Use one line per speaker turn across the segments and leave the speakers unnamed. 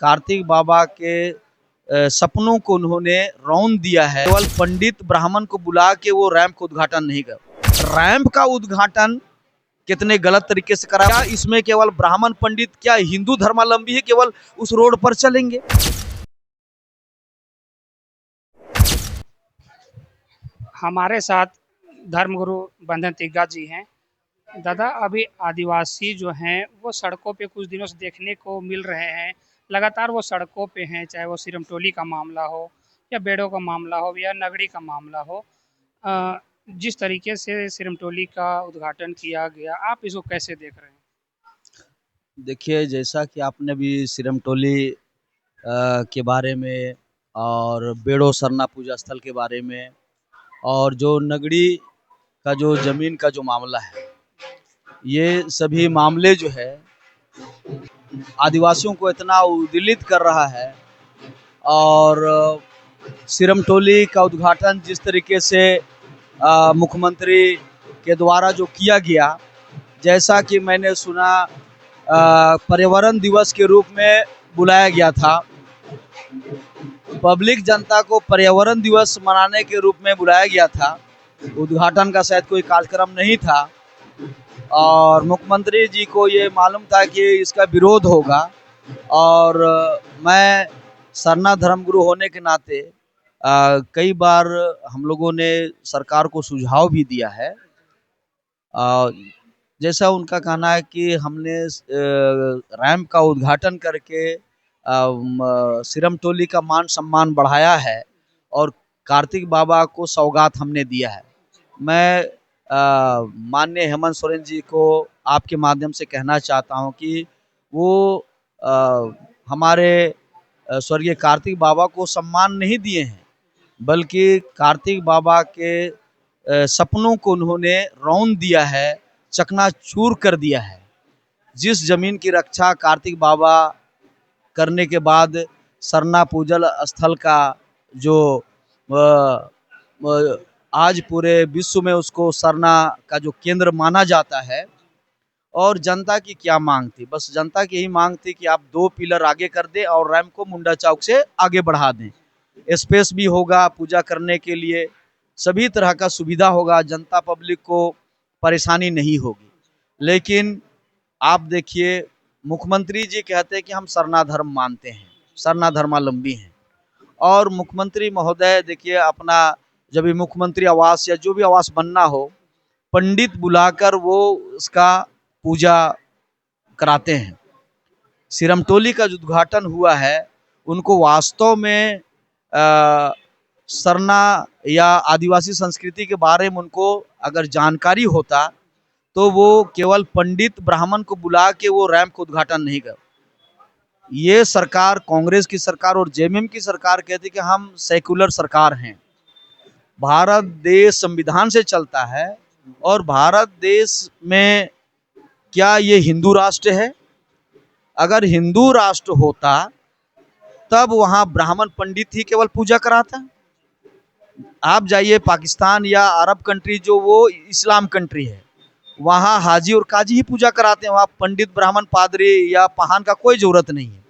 कार्तिक बाबा के सपनों को उन्होंने रौंद दिया है। केवल पंडित ब्राह्मण को बुला के वो रैंप का उद्घाटन नहीं कर, रैंप का उद्घाटन कितने गलत तरीके से करा। क्या इसमें केवल ब्राह्मण पंडित, क्या हिंदू धर्मावलंबी है केवल उस रोड पर चलेंगे?
हमारे साथ धर्मगुरु बंधन तिग्गा जी हैं। दादा, अभी आदिवासी जो हैं वो सड़कों पे कुछ दिनों से देखने को मिल रहे हैं। लगातार वो सड़कों पे हैं, चाहे वो सिरमटोली का मामला हो या बेड़ों का मामला हो या नगड़ी का मामला हो। जिस तरीके से सिरमटोली का उद्घाटन किया गया, आप इसको कैसे देख रहे हैं?
देखिए, जैसा कि आपने भी सिरमटोली के बारे में और बेड़ो सरना पूजा स्थल के बारे में और जो नगड़ी का जो ज़मीन का जो मामला है, ये सभी मामले जो है आदिवासियों को इतना उद्वेलित कर रहा है। और सिरमटोली का उद्घाटन जिस तरीके से मुख्यमंत्री के द्वारा जो किया गया, जैसा कि मैंने सुना पर्यावरण दिवस के रूप में बुलाया गया था, पब्लिक जनता को पर्यावरण दिवस मनाने के रूप में बुलाया गया था। उद्घाटन का शायद कोई कार्यक्रम नहीं था और मुख्यमंत्री जी को ये मालूम था कि इसका विरोध होगा। और मैं सरना धर्मगुरु होने के नाते कई बार हम लोगों ने सरकार को सुझाव भी दिया है। जैसा उनका कहना है कि हमने रैंप का उद्घाटन करके सिरमटोली का मान सम्मान बढ़ाया है और कार्तिक बाबा को सौगात हमने दिया है। मैं माननीय हेमंत सोरेन जी को आपके माध्यम से कहना चाहता हूं कि वो हमारे स्वर्गीय कार्तिक बाबा को सम्मान नहीं दिए हैं, बल्कि कार्तिक बाबा के सपनों को उन्होंने रौंद दिया है, चकनाचूर कर दिया है। जिस जमीन की रक्षा कार्तिक बाबा करने के बाद सरना पूजल स्थल का जो आज पूरे विश्व में उसको सरना का जो केंद्र माना जाता है, और जनता की क्या मांग थी? बस जनता की यही मांग थी कि आप 2 पिलर आगे कर दें और रैंप को मुंडा चौक से आगे बढ़ा दें। स्पेस भी होगा पूजा करने के लिए, सभी तरह का सुविधा होगा, जनता पब्लिक को परेशानी नहीं होगी। लेकिन आप देखिए, मुख्यमंत्री जी कहते हैं कि हम सरना धर्म मानते हैं, सरना धर्मावलंबी हैं। और मुख्यमंत्री महोदय देखिए, अपना जब भी मुख्यमंत्री आवास या जो भी आवास बनना हो, पंडित बुलाकर वो उसका पूजा कराते हैं। सिरमटोली का जो उद्घाटन हुआ है, उनको वास्तव में सरना या आदिवासी संस्कृति के बारे में उनको अगर जानकारी होता तो वो केवल पंडित ब्राह्मण को बुला के वो रैंप का उद्घाटन नहीं कर। ये सरकार, कांग्रेस की सरकार और जेएमएम की सरकार कहती कि हम सेकुलर सरकार हैं, भारत देश संविधान से चलता है। और भारत देश में क्या ये हिंदू राष्ट्र है? अगर हिंदू राष्ट्र होता तब वहां ब्राह्मण पंडित ही केवल पूजा कराता। आप जाइए पाकिस्तान या अरब कंट्री जो वो इस्लाम कंट्री है, वहाँ हाजी और काजी ही पूजा कराते हैं, वहाँ पंडित ब्राह्मण पादरी या पहान का कोई जरूरत नहीं है।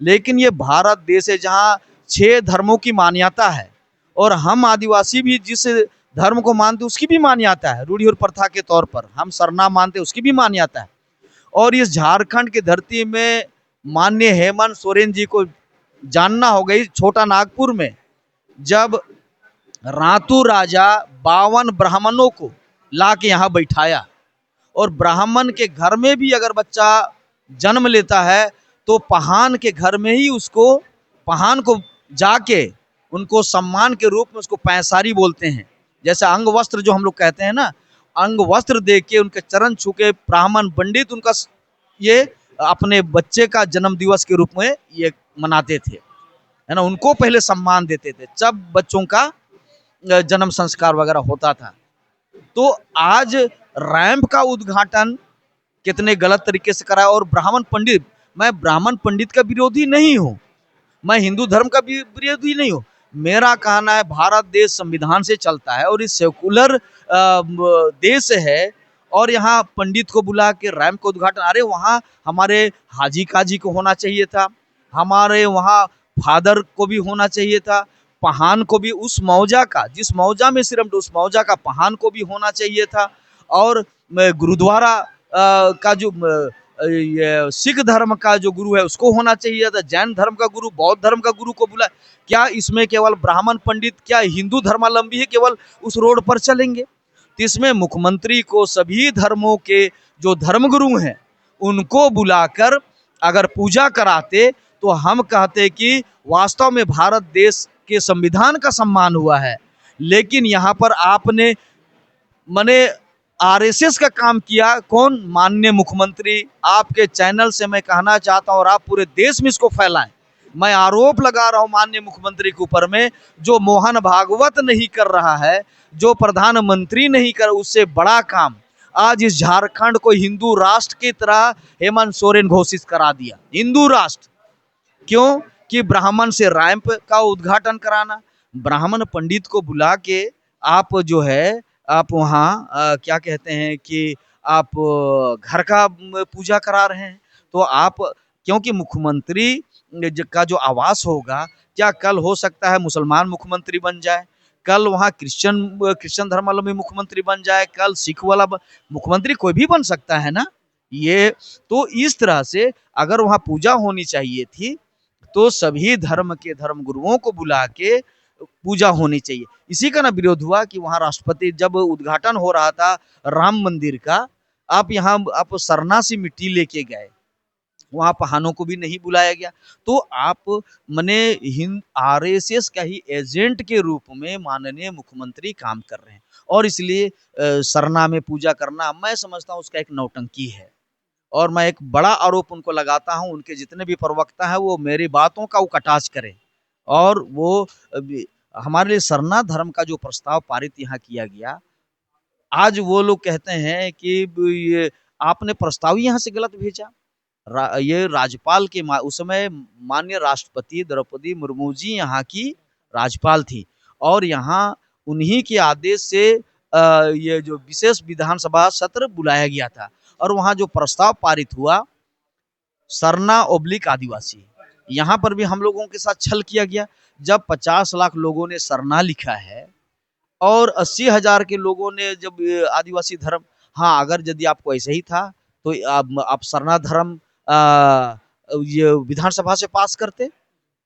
लेकिन ये भारत देश है जहाँ 6 धर्मों की मान्यता है और हम आदिवासी भी जिस धर्म को मानते उसकी भी मान्यता है, रूढ़ी और प्रथा के तौर पर हम सरना मानते उसकी भी मान्यता है। और इस झारखंड की धरती में माननीय हेमंत सोरेन जी को जानना होगा, छोटा नागपुर में जब रातू राजा 52 ब्राह्मणों को ला के यहाँ बैठाया, और ब्राह्मण के घर में भी अगर बच्चा जन्म लेता है तो पहान के घर में ही उसको, पहान को जाके उनको सम्मान के रूप में उसको पैंसारी बोलते हैं। जैसे अंग वस्त्र जो हम लोग कहते हैं ना, अंग वस्त्र दे के उनके चरण छू के ब्राह्मण पंडित उनका ये अपने बच्चे का जन्म दिवस के रूप में ये मनाते थे, है ना। उनको पहले सम्मान देते थे जब बच्चों का जन्म संस्कार वगैरह होता था। तो आज रैंप का उद्घाटन कितने गलत तरीके से करा। और ब्राह्मण पंडित, मैं ब्राह्मण पंडित का विरोधी नहीं हूँ, मैं हिंदू धर्म का भी विरोधी नहीं हूँ। मेरा कहना है भारत देश संविधान से चलता है और इस सेकुलर देश है, और यहाँ पंडित को बुला के रैंप का उद्घाटन, अरे वहाँ हमारे हाजी काजी को होना चाहिए था, हमारे वहाँ फादर को भी होना चाहिए था, पहान को भी, उस मौजा का, जिस मौजा में सिर्फ उस मौजा का पहान को भी होना चाहिए था। और गुरुद्वारा का जो ये सिख धर्म का जो गुरु है उसको होना चाहिए था, जैन धर्म का गुरु, बौद्ध धर्म का गुरु को बुला। क्या इसमें केवल ब्राह्मण पंडित, क्या हिंदू धर्मावलंबी ही केवल उस रोड पर चलेंगे? तो इसमें मुख्यमंत्री को सभी धर्मों के जो धर्मगुरु हैं उनको बुलाकर अगर पूजा कराते तो हम कहते कि वास्तव में भारत देश के संविधान का सम्मान हुआ है। लेकिन यहाँ पर आपने मने आरएसएस का काम किया। कौन? माननीय मुख्यमंत्री। आपके चैनल से मैं कहना चाहता हूँ और आप पूरे देश में इसको फैलाएं। मैं आरोप लगा रहा हूँ माननीय मुख्यमंत्री के ऊपर में, जो मोहन भागवत नहीं कर रहा है, जो प्रधानमंत्री नहीं कर, उससे बड़ा काम आज इस झारखंड को हिंदू राष्ट्र की तरह हेमंत सोरेन घोषित करा दिया। हिंदू राष्ट्र क्यों? कि ब्राह्मण से रैंप का उद्घाटन कराना, ब्राह्मण पंडित को बुला के आप जो है आप वहाँ क्या कहते हैं कि आप घर का पूजा करा रहे हैं। तो आप, क्योंकि मुख्यमंत्री का जो आवास होगा, क्या कल हो सकता है मुसलमान मुख्यमंत्री बन जाए, कल वहाँ क्रिश्चियन धर्मावलंबी मुख्यमंत्री बन जाए, कल सिख वाला मुख्यमंत्री कोई भी बन सकता है ना। ये तो इस तरह से अगर वहाँ पूजा होनी चाहिए थी तो सभी धर्म के धर्म गुरुओं को बुला के पूजा होनी चाहिए। इसी का ना विरोध हुआ कि वहाँ राष्ट्रपति जब उद्घाटन हो रहा था राम मंदिर का, आप यहाँ आप सरना सी मिट्टी लेके गए, वहाँ पहानों को भी नहीं बुलाया गया। तो आप मने हिंद आरएसएस का ही एजेंट के रूप में माननीय मुख्यमंत्री काम कर रहे हैं। और इसलिए सरना में पूजा करना मैं समझता हूँ उसका एक नौटंकी है। और मैं एक बड़ा आरोप उनको लगाता हूँ, उनके जितने भी प्रवक्ता हैं वो मेरी बातों का वो कटाक्ष करें। और वो हमारे लिए सरना धर्म का जो प्रस्ताव पारित यहाँ किया गया, आज वो लोग कहते हैं कि ये आपने प्रस्ताव यहाँ से गलत भेजा। ये राज्यपाल के उस समय माननीय राष्ट्रपति द्रौपदी मुर्मू जी यहाँ की राज्यपाल थी और यहाँ उन्हीं के आदेश से ये जो विशेष विधानसभा सत्र बुलाया गया था और वहाँ जो प्रस्ताव पारित हुआ सरना ओब्लिक आदिवासी, यहाँ पर भी हम लोगों के साथ छल किया गया। जब 50 लाख लोगों ने सरना लिखा है और 80,000 के लोगों ने जब आदिवासी धर्म, हाँ अगर यदि आपको ऐसे ही था तो आप सरना धर्म ये विधानसभा से पास करते।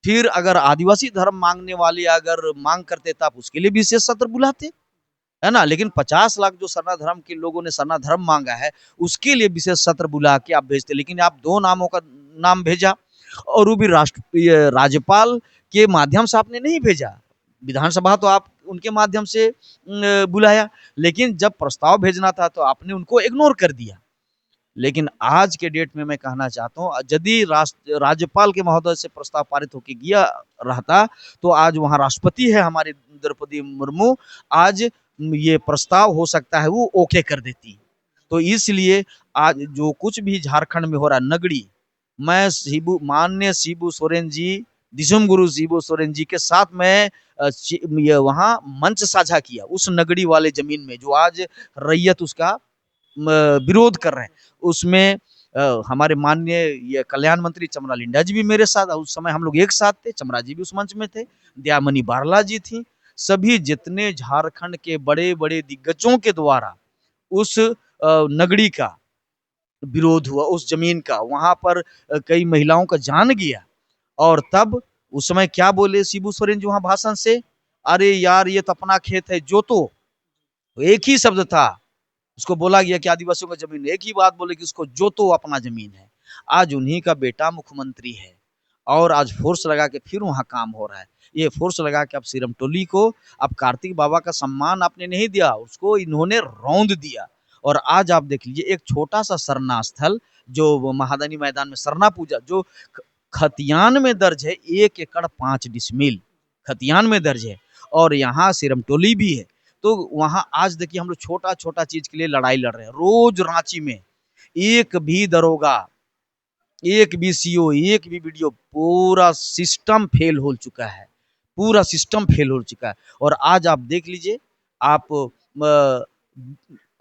फिर अगर आदिवासी धर्म मांगने वाले अगर मांग करते तो आप उसके लिए विशेष सत्र बुलाते, है ना। लेकिन 50 लाख जो सरना धर्म के लोगों ने सरना धर्म मांगा है उसके लिए विशेष सत्र बुला के आप भेजते। लेकिन आप दो नामों का नाम भेजा और वो भी राज्यपाल के माध्यम से आपने नहीं भेजा। विधानसभा तो आप उनके माध्यम से बुलाया, लेकिन जब प्रस्ताव भेजना था तो आपने उनको इग्नोर कर दिया। लेकिन आज के डेट में मैं कहना चाहता हूँ यदि राज्यपाल के महोदय से प्रस्ताव पारित होकर गया रहता तो आज वहाँ राष्ट्रपति है हमारे द्रौपदी मुर्मू, आज ये प्रस्ताव हो सकता है वो ओके कर देती। तो इसलिए आज जो कुछ भी झारखंड में हो रहा नगड़ी, मैं माननीय शिबू सोरेन जी, दिसुम गुरु शिबू सोरेन जी के साथ मैं ये वहाँ मंच साझा किया उस नगड़ी वाले जमीन में जो आज रैयत उसका विरोध कर रहे हैं। उसमें हमारे माननीय ये कल्याण मंत्री चमरा लिंडा जी भी मेरे साथ, उस समय हम लोग एक साथ थे, चमरा जी भी उस मंच में थे, दयामणि बारला जी थी। सभी जितने झारखंड के बड़े बड़े दिग्गजों के द्वारा उस नगड़ी का विरोध हुआ, उस जमीन का, वहां पर कई महिलाओं का जान गया। और तब उस समय क्या बोले शिबू सोरेन जी वहां भाषण से, अरे यार ये तो अपना खेत है, जोतो। एक ही शब्द था, उसको बोला गया कि आदिवासियों का जमीन, एक ही बात बोले कि उसको जोतो, अपना जमीन है। आज उन्हीं का बेटा मुख्यमंत्री है और आज फोर्स लगा के फिर वहां काम हो रहा है। ये फोर्स लगा के अब सिरमटोली को, अब कार्तिक बाबा का सम्मान आपने नहीं दिया, उसको इन्होंने रौंद दिया। और आज आप देख लीजिए एक छोटा सा सरना स्थल जो महादानी मैदान में सरना पूजा जो खतियान में दर्ज है, 1 एकड़ 5 डिसमिल खतियान में दर्ज है और यहाँ सिरमटोली भी है। तो वहाँ आज देखिए हम लोग छोटा छोटा चीज के लिए लड़ाई लड़ रहे हैं। रोज रांची में एक भी दरोगा, एक भी सीओ, एक भी वीडियो, पूरा सिस्टम फेल हो चुका है, पूरा सिस्टम फेल हो चुका है। और आज आप देख लीजिए, आप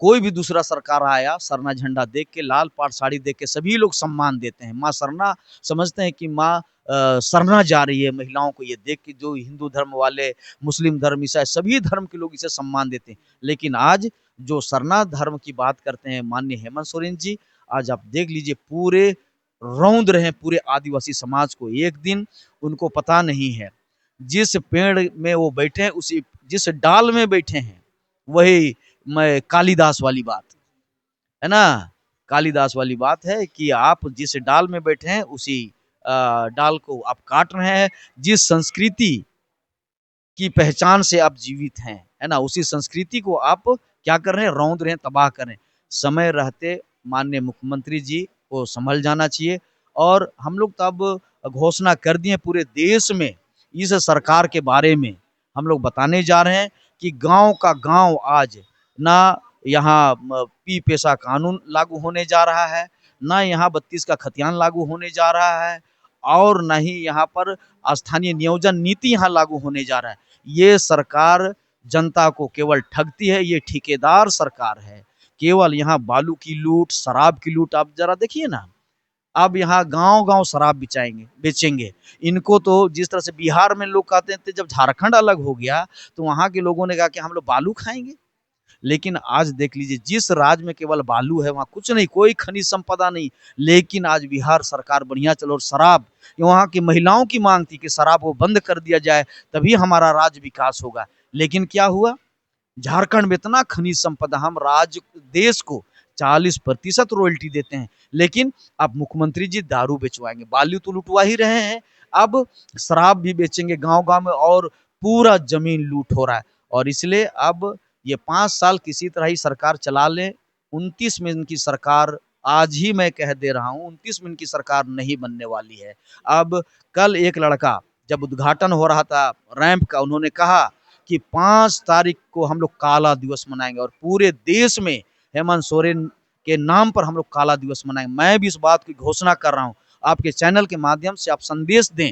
कोई भी दूसरा सरकार आया, सरना झंडा देख के, लाल पाट साड़ी देख के सभी लोग सम्मान देते हैं। माँ सरना समझते हैं कि माँ सरना जा रही है महिलाओं को, ये देख के जो हिंदू धर्म वाले, मुस्लिम धर्म, ईसाई सभी धर्म के लोग इसे सम्मान देते हैं। लेकिन आज जो सरना धर्म की बात करते हैं माननीय हेमंत सोरेन जी, आज आप देख लीजिए पूरे रौंद रहे हैं पूरे आदिवासी समाज को। एक दिन उनको पता नहीं है, जिस पेड़ में वो बैठे हैं, उसी जिस डाल में बैठे हैं, वही मैं कालिदास वाली बात है ना, कालिदास वाली बात है कि आप जिस डाल में बैठे हैं उसी डाल को आप काट रहे हैं। जिस संस्कृति की पहचान से आप जीवित हैं, है ना, उसी संस्कृति को आप क्या कर रहे हैं, रौंद रहे हैं, तबाह कर रहे हैं। समय रहते माननीय मुख्यमंत्री जी को संभल जाना चाहिए। और हम लोग तो अब घोषणा कर दिए पूरे देश में, इस सरकार के बारे में हम लोग बताने जा रहे हैं कि गांव का गांव आज ना यहाँ पी पेशा कानून लागू होने जा रहा है, ना यहाँ 32 का खतियान लागू होने जा रहा है, और ना ही यहाँ पर स्थानीय नियोजन नीति यहाँ लागू होने जा रहा है। ये सरकार जनता को केवल ठगती है, ये ठेकेदार सरकार है। केवल यहाँ बालू की लूट, शराब की लूट, आप जरा देखिए ना, अब यहाँ गांव-गांव शराब बेचेंगे। इनको तो जिस तरह से बिहार में लोग कहते थे जब झारखंड अलग हो गया तो वहाँ के लोगों ने कहा कि हम लोग बालू खाएंगे। लेकिन आज देख लीजिए, जिस राज्य में केवल बालू है वहाँ कुछ नहीं, कोई खनिज संपदा नहीं। लेकिन आज बिहार सरकार बढ़िया चलो, और शराब, वहाँ की महिलाओं की मांग थी कि शराब को बंद कर दिया जाए, तभी हमारा राज्य विकास होगा। लेकिन क्या हुआ, झारखंड में इतना खनिज संपदा, हम राज्य देश को 40% रॉयल्टी देते हैं, लेकिन अब मुख्यमंत्री जी दारू बेचवाएंगे। बालू तो लुटवा ही रहे हैं, अब शराब भी बेचेंगे गांव गांव में, और पूरा जमीन लूट हो रहा है। और इसलिए अब ये 5 साल किसी तरह ही सरकार चला लें, 29 में इनकी सरकार, आज ही मैं कह दे रहा हूं, 29 में इनकी सरकार नहीं बनने वाली है। अब कल एक लड़का जब उद्घाटन हो रहा था रैंप का, उन्होंने कहा कि 5 तारीख को हम लोग काला दिवस मनाएंगे, और पूरे देश में हेमंत सोरेन के नाम पर हम लोग काला दिवस मनाएंगे। मैं भी इस बात की घोषणा कर रहा हूं, आपके चैनल के माध्यम से आप संदेश दें।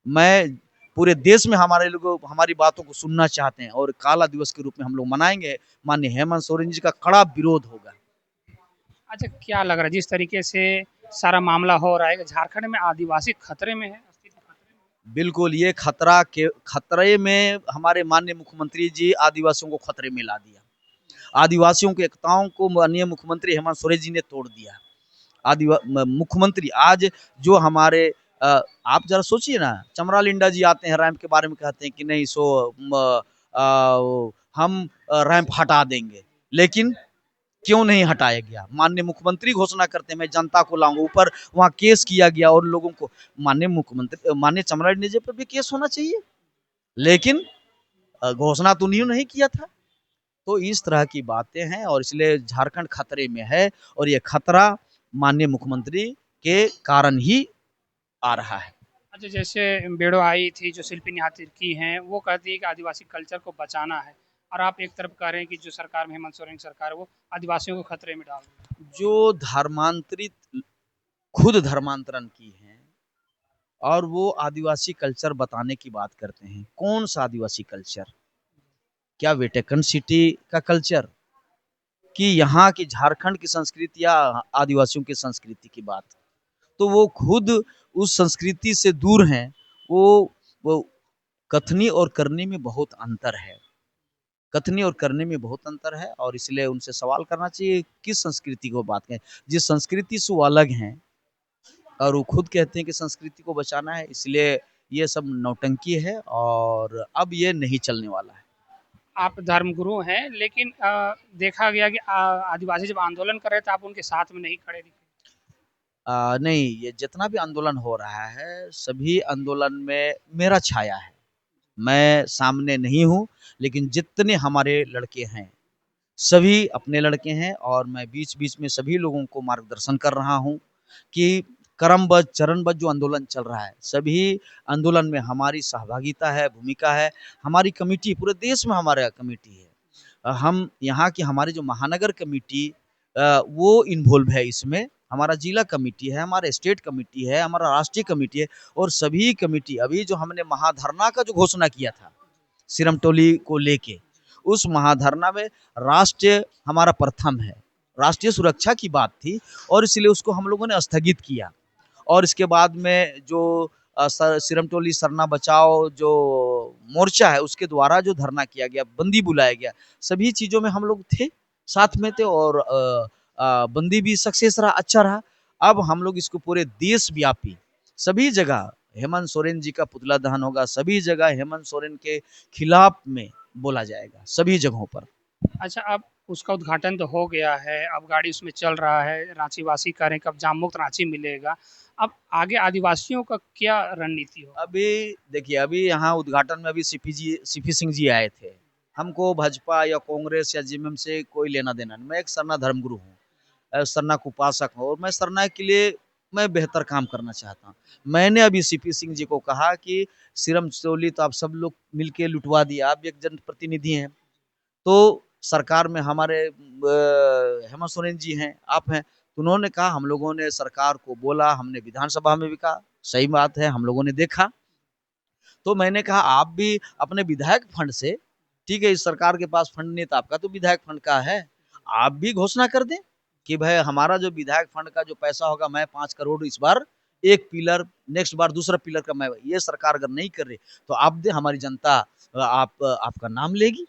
मैं पूरे देश में हमारे लोग हमारी बातों को सुनना चाहते हैं, और काला दिवस के रूप में हम लोग मनाएंगे। माननीय हेमंत सोरेन जी का कड़ा विरोध होगा।
अच्छा, क्या लग रहा है जिस तरीके से सारा मामला हो रहा है कि झारखंड में आदिवासी खतरे में है, अस्तित्व खतरे में
बिल्कुल, ये खतरे में हमारे माननीय मुख्यमंत्री जी आदिवासियों को खतरे में ला दिया। आदिवासियों की एकताओं को माननीय मुख्यमंत्री हेमंत सोरेन जी ने तोड़ दिया। मुख्यमंत्री आज जो हमारे आप जरा सोचिए ना, चमरा लिंडा जी आते हैं रैंप के बारे में कहते हैं कि नहीं सो हम रैंप हटा देंगे, लेकिन क्यों नहीं हटाया गया। माननीय मुख्यमंत्री घोषणा करते हैं मैं जनता को लाऊंगा, ऊपर वहाँ केस किया गया और लोगों को, माननीय मुख्यमंत्री माननीय चमरा लिंडा जी पर भी केस होना चाहिए, लेकिन घोषणा तो नहीं किया था। तो इस तरह की बातें हैं, और इसलिए झारखंड खतरे में है, और ये खतरा माननीय मुख्यमंत्री के कारण ही आ रहा है।
अच्छा, जैसे बेड़ो आई थी जो शिल्पी निहाती की हैं, वो कहती है कि आदिवासी कल्चर को बचाना है, और आप एक तरफ कह रहे हैं कि जो सरकार में हेमंत सोरेन की सरकार है वो आदिवासियों को खतरे में डाल रही है।
जो धर्मांतरित खुद धर्मांतरण की हैं, और वो आदिवासी कल्चर बताने की बात करते हैं। कौन सा आदिवासी कल्चर? क्या वेटेकन सिटी का कल्चर, कि यहाँ की झारखंड की संस्कृति या आदिवासियों की संस्कृति की बात? तो वो खुद उस संस्कृति से दूर हैं। वो कथनी और करनी में बहुत अंतर है, कथनी और करने में बहुत अंतर है, और इसलिए उनसे सवाल करना चाहिए किस संस्कृति को बात करें। जिस संस्कृति से वो अलग हैं, और वो खुद कहते हैं कि संस्कृति को बचाना है, इसलिए ये सब नौटंकी है, और अब ये नहीं चलने वाला है।
आप धर्मगुरु हैं, लेकिन देखा गया कि आदिवासी जब आंदोलन कर रहे थे आप उनके साथ में नहीं खड़े दिखे।
नहीं, ये जितना भी आंदोलन हो रहा है, सभी आंदोलन में मेरा छाया है। मैं सामने नहीं हूँ, लेकिन जितने हमारे लड़के हैं सभी अपने लड़के हैं, और मैं बीच-बीच में सभी लोगों को मार्गदर्शन कर रहा हूँ कि क्रमबद्ध, चरणबद्ध जो आंदोलन चल रहा है, सभी आंदोलन में हमारी सहभागिता है, भूमिका है। हमारी कमिटी, पूरे देश में हमारा कमिटी है। हम यहाँ की हमारी जो महानगर कमिटी वो इन्वॉल्व है इसमें। हमारा जिला कमिटी है, हमारा स्टेट कमिटी है, हमारा राष्ट्रीय कमिटी है, और सभी कमिटी, अभी जो हमने महाधरना का जो घोषणा किया था सिरमटोली को लेके, उस महाधरना में राष्ट्र हमारा प्रथम है, राष्ट्रीय सुरक्षा की बात थी और इसलिए उसको हम लोगों ने स्थगित किया। और इसके बाद में जो सिरमटोली सरना बचाओ जो मोर्चा है उसके द्वारा जो धरना किया गया, बंदी बुलाया गया, सभी चीज़ों में हम लोग थे, साथ में थे और बंदी भी सक्सेस रहा, अच्छा रहा। अब हम लोग इसको पूरे देशव्यापी सभी जगह हेमंत सोरेन जी का पुतला दहन होगा, सभी जगह हेमंत सोरेन के खिलाफ में बोला जाएगा, सभी जगहों पर।
अच्छा, अब उसका उद्घाटन तो हो गया है, अब गाड़ी उसमें चल रहा है, रांची वासी कह रहे हैं कब जाम मुक्त रांची मिलेगा। अब आगे आदिवासियों का क्या रणनीति होगा?
अभी देखिए, अभी यहाँ उद्घाटन में अभी सीपी सिंह जी आए थे। हमको भाजपा या कांग्रेस या जेएमएम से कोई लेना देना नहीं। मैं एक सरना धर्मगुरु हूँ, सरना का उपासक हूँ और मैं सरना के लिए मैं बेहतर काम करना चाहता हूँ। मैंने अभी सीपी सिंह जी को कहा कि सिरमचोली तो आप सब लोग मिलके लुटवा दिया, आप एक जनप्रतिनिधि हैं, तो सरकार में हमारे हेमंत सोरेन जी हैं, आप हैं। तो उन्होंने कहा, हम लोगों ने सरकार को बोला, हमने विधानसभा में भी कहा, सही बात है, हम लोगों ने देखा। तो मैंने कहा आप भी अपने विधायक फंड से, ठीक है, इस सरकार के पास फंड नहीं था, आपका तो विधायक फंड का है, आप भी घोषणा कर दें कि भाई हमारा जो विधायक फंड का जो पैसा होगा, मैं 5 करोड़ इस बार एक पिलर, नेक्स्ट बार दूसरा पिलर का मैं, ये सरकार अगर नहीं कर रही तो आप दे, हमारी जनता आपका नाम लेगी।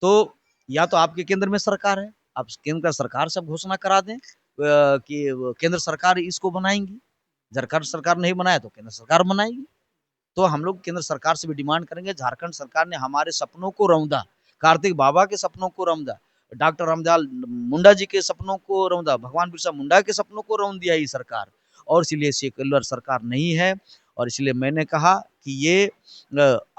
तो या तो आपके केंद्र में सरकार है, आप केंद्र का सरकार से घोषणा करा दें कि केंद्र सरकार इसको बनाएंगी, झारखंड सरकार नहीं बनाया तो केंद्र सरकार बनाएगी। तो हम लोग केंद्र सरकार से भी डिमांड करेंगे, झारखंड सरकार ने हमारे सपनों को रौंदा, कार्तिक बाबा के सपनों को रौंदा, डॉक्टर रामदयाल मुंडा जी के सपनों को रौंदा, भगवान बिरसा मुंडा के सपनों को रौंद दिया ये सरकार, और इसलिए सेक्युलर सरकार नहीं है। और इसलिए मैंने कहा कि ये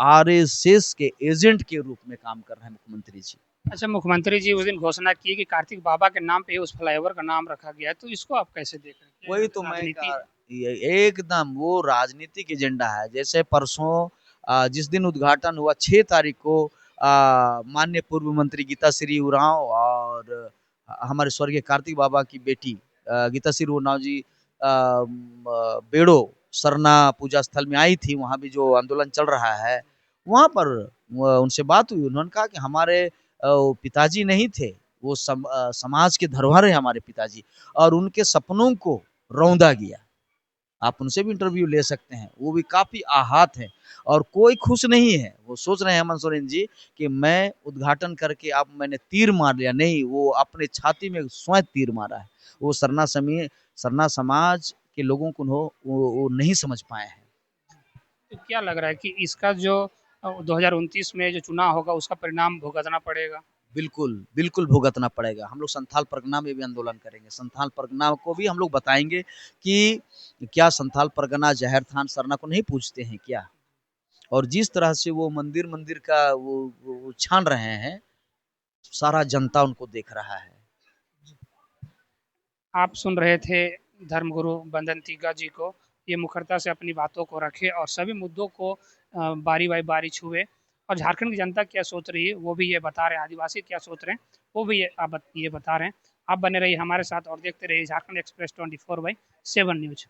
आरएसएस के एजेंट के रूप में काम कर रहे हैं मुख्यमंत्री जी।
अच्छा, मुख्यमंत्री जी उस दिन घोषणा की कि कार्तिक बाबा के नाम पे उस फ्लाईओवर का नाम रखा गया है, तो इसको आप कैसे देख रहे हैं?
वही तो मैं
राजनीति
कहा,
है?
एकदम वो राजनीतिक एजेंडा है। जैसे परसों जिस दिन उद्घाटन हुआ 6 तारीख को, माननीय पूर्व मंत्री गीता श्री उरांव और हमारे स्वर्गीय कार्तिक बाबा की बेटी गीता श्री उरांव जी बेड़ो सरना पूजा स्थल में आई थी, वहाँ भी जो आंदोलन चल रहा है वहाँ पर उनसे बात हुई। उन्होंने कहा कि हमारे वो पिताजी नहीं थे, वो समाज के धरोहर है हमारे पिताजी, और उनके सपनों को रौंदा गया। आप उनसे भी इंटरव्यू ले सकते हैं, वो भी काफ़ी आहत हैं और कोई खुश नहीं है। वो सोच रहे हैं हेमंत सोरेन जी कि मैं उद्घाटन करके अब मैंने तीर मार लिया, नहीं, वो अपने छाती में स्वयं तीर मारा है। वो सरना समाज के लोगों को वो नहीं समझ पाए हैं।
तो क्या लग रहा है कि इसका जो 2029 में जो चुनाव होगा उसका परिणाम भुगतना पड़ेगा?
बिल्कुल, बिल्कुल भुगतना पड़ेगा। हम लोग संथाल परगना में भी आंदोलन करेंगे। संथाल परगना को भी हम लोग बताएँगे कि क्या संथाल परगना ज़हर थान सरना को नहीं पूजते हैं क्या? और जिस तरह से वो मंदिर-मंदिर का वो छान रहे हैं, सारा जनता उनको देख रहा है।
आप सुन रहे थे धर्मगुरु बंधन तिग्गा जी को। ये मुखरता से अपनी बातों को रखे और सभी मुद्दों को बारी बारी बारी छुए, और झारखंड की जनता क्या सोच रही है वो भी ये बता रहे हैं, आदिवासी क्या सोच रहे हैं वो भी ये बता रहे हैं। आप बने रहिए हमारे साथ और देखते रहिए झारखंड एक्सप्रेस 24/7 न्यूज।